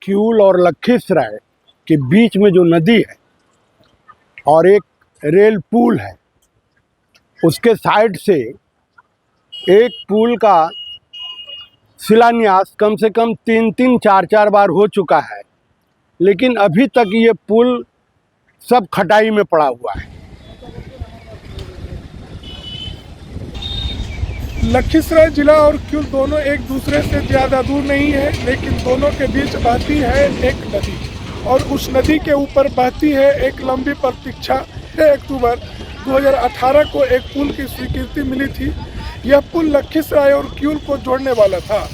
क्यूल और लखीसराय के बीच में जो नदी है और एक रेल पुल है, उसके साइड से एक पुल का शिलान्यास कम से कम 3-4 बार हो चुका है, लेकिन अभी तक ये पुल सब खटाई में पड़ा हुआ है। लखीसराय जिला और क्यूल दोनों एक दूसरे से ज़्यादा दूर नहीं है, लेकिन दोनों के बीच बहती है एक नदी और उस नदी के ऊपर बहती है एक लंबी प्रतीक्षा। 6 अक्टूबर 2018 को एक पुल की स्वीकृति मिली थी। यह पुल लखीसराय और क्यूल को जोड़ने वाला था।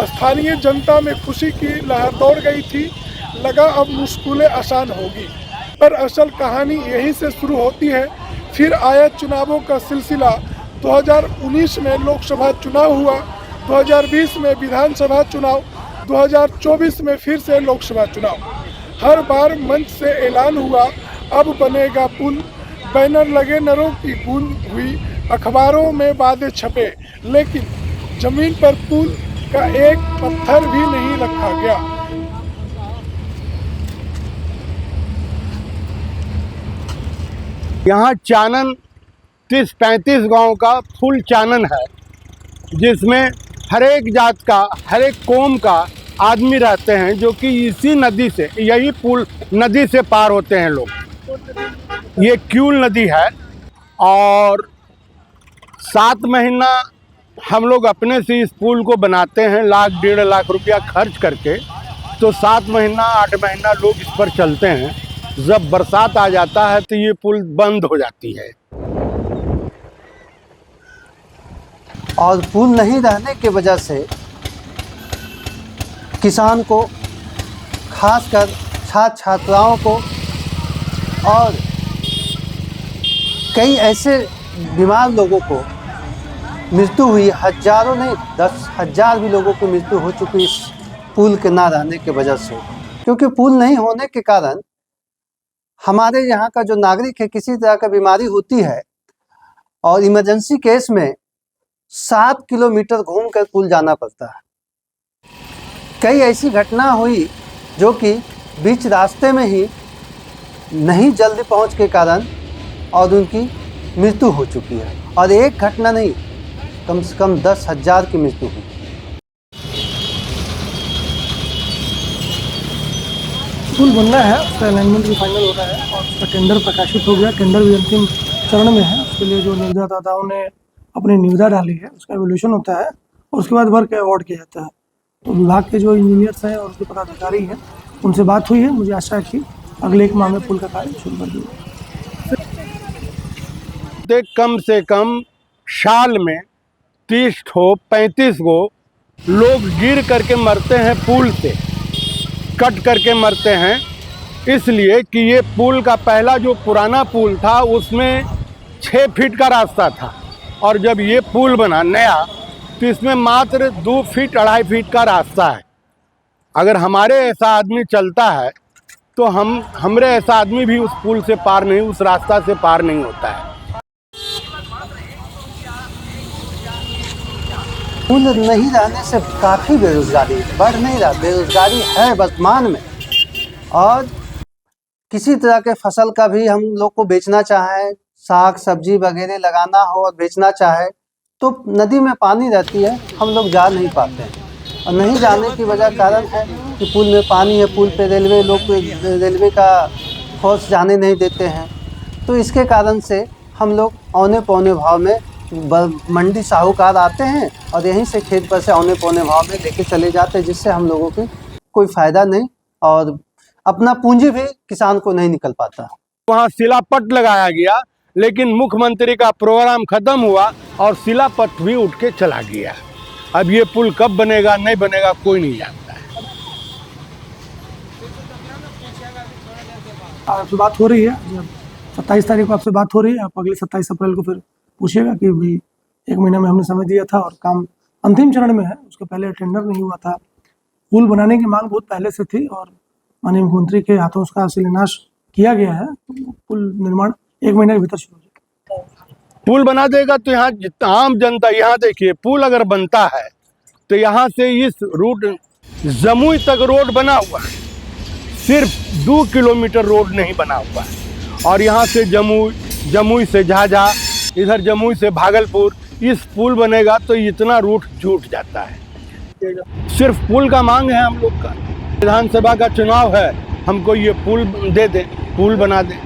स्थानीय जनता में खुशी की लहर दौड़ गई थी। लगा अब मुश्किलें आसान होगी, पर असल कहानी यहीं से शुरू होती है। फिर आया चुनावों का सिलसिला। 2019 में लोकसभा चुनाव हुआ, 2020 में विधानसभा चुनाव, 2024 में फिर से लोकसभा चुनाव। हर बार मंच से ऐलान हुआ अब बनेगा पुल, बैनर लगे, नरों की गूंज हुई, अखबारों में वादे छपे, लेकिन जमीन पर पुल का एक पत्थर भी नहीं रखा गया। यहाँ चानन 30-35 गांव का फुल चानन है, जिसमें हर एक जात का, हर एक कौम का आदमी रहते हैं, जो कि इसी नदी से, यही पुल नदी से पार होते हैं लोग। ये क्यूल नदी है और 7 महीना हम लोग अपने से इस पुल को बनाते हैं, 1.5 लाख रुपया खर्च करके। तो 7 महीना 8 महीना लोग इस पर चलते हैं। जब बरसात आ जाता है तो ये पुल बंद हो जाती है। और पुल नहीं रहने की वजह से किसान को, खासकर छात्र छात्राओं को और कई ऐसे बीमार लोगों को मृत्यु हुई। हजारों नहीं, 10,000 भी लोगों की मृत्यु हो चुकी इस पुल के ना रहने की वजह से। क्योंकि पुल नहीं होने के कारण हमारे यहाँ का जो नागरिक है, किसी तरह का बीमारी होती है और इमरजेंसी केस में 7 किलोमीटर घूमकर पुल जाना पड़ता है। कई ऐसी घटना हुई जो कि बीच रास्ते में ही नहीं जल्दी पहुंच के कारण और उनकी मृत्यु हो चुकी है। और एक घटना नहीं, कम से कम 10,000 की मृत्यु हुई। पुल बनना है, उसका अलाइनमेंट भी फाइनल हो रहा है और उसका टेंडर प्रकाशित हो गया। टेंडर भी अंतिम चरण में है। उसके लिए जो निविदादाताओं ने अपनी निविदा डाली है, उसका एवोल्यूशन होता है और उसके बाद वर्क अवार्ड किया जाता है। तो विभाग के जो इंजीनियर्स हैं और उसके पदाधिकारी हैं, उनसे बात हुई है। मुझे आशा है कि अगले 1 माह में पुल का कार्य शुरू कर दिया। कम से कम साल में 30 ठो 35 गो लोग गिर करके मरते हैं, पुल से कट करके मरते हैं। इसलिए कि ये पुल का पहला जो पुराना पुल था उसमें 6 फीट का रास्ता था, और जब ये पुल बना नया तो इसमें मात्र 2 फीट 2.5 फीट का रास्ता है। अगर हमारे ऐसा आदमी चलता है तो हमरे ऐसा आदमी भी उस पुल से पार नहीं, उस रास्ता से पार नहीं होता है। पुल नहीं रहने से काफ़ी बेरोजगारी बढ़ नहीं रहा, बेरोजगारी है वर्तमान में। और किसी तरह के फसल का भी हम लोग को बेचना चाहे, साग सब्जी वगैरह लगाना हो और बेचना चाहे तो नदी में पानी रहती है, हम लोग जा नहीं पाते हैं। और नहीं जाने की वजह कारण है कि पुल में पानी है, पुल पे रेलवे का फोर्स जाने नहीं देते हैं। तो इसके कारण से हम लोग औने पौने भाव में मंडी साहूकार आते हैं और यहीं से खेत पर से औने पौने भाव में लेके चले जाते हैं, जिससे हम लोगों की कोई फ़ायदा नहीं और अपना पूंजी भी किसान को नहीं निकल पाता। वहाँ शिलापट लगाया गया, लेकिन मुख्यमंत्री का प्रोग्राम खत्म हुआ और शिलापट भी उठ के चला गया। अब ये पुल कब बनेगा नहीं बनेगा कोई नहीं जानता है। आपसे बात हो रही है, 27 तारीख को आपसे बात हो रही है। आप अगले 27 अप्रैल को फिर पूछिएगा कि भाई 1 महीना में हमने समय दिया था और काम अंतिम चरण में है। उसके पहले टेंडर नहीं हुआ था। पुल बनाने की मांग बहुत पहले से थी और माननीय मुख्यमंत्री के हाथों उसका शिलान्यास किया गया है। तो पुल निर्माण 1 महीने के भीतर शुरू हो जाएगा। पुल बना देगा तो यहाँ आम जनता, यहाँ देखिए पुल अगर बनता है तो यहाँ से इस रूट जमुई तक रोड बना हुआ है, सिर्फ 2 किलोमीटर रोड नहीं बना हुआ है। और यहाँ से जमुई से झाझा, इधर जमुई से भागलपुर, इस पुल बनेगा तो इतना रूट जुट जाता है। सिर्फ पुल का मांग है हम लोग का। विधानसभा का चुनाव है, हमको ये पुल दे दें, पुल बना दें।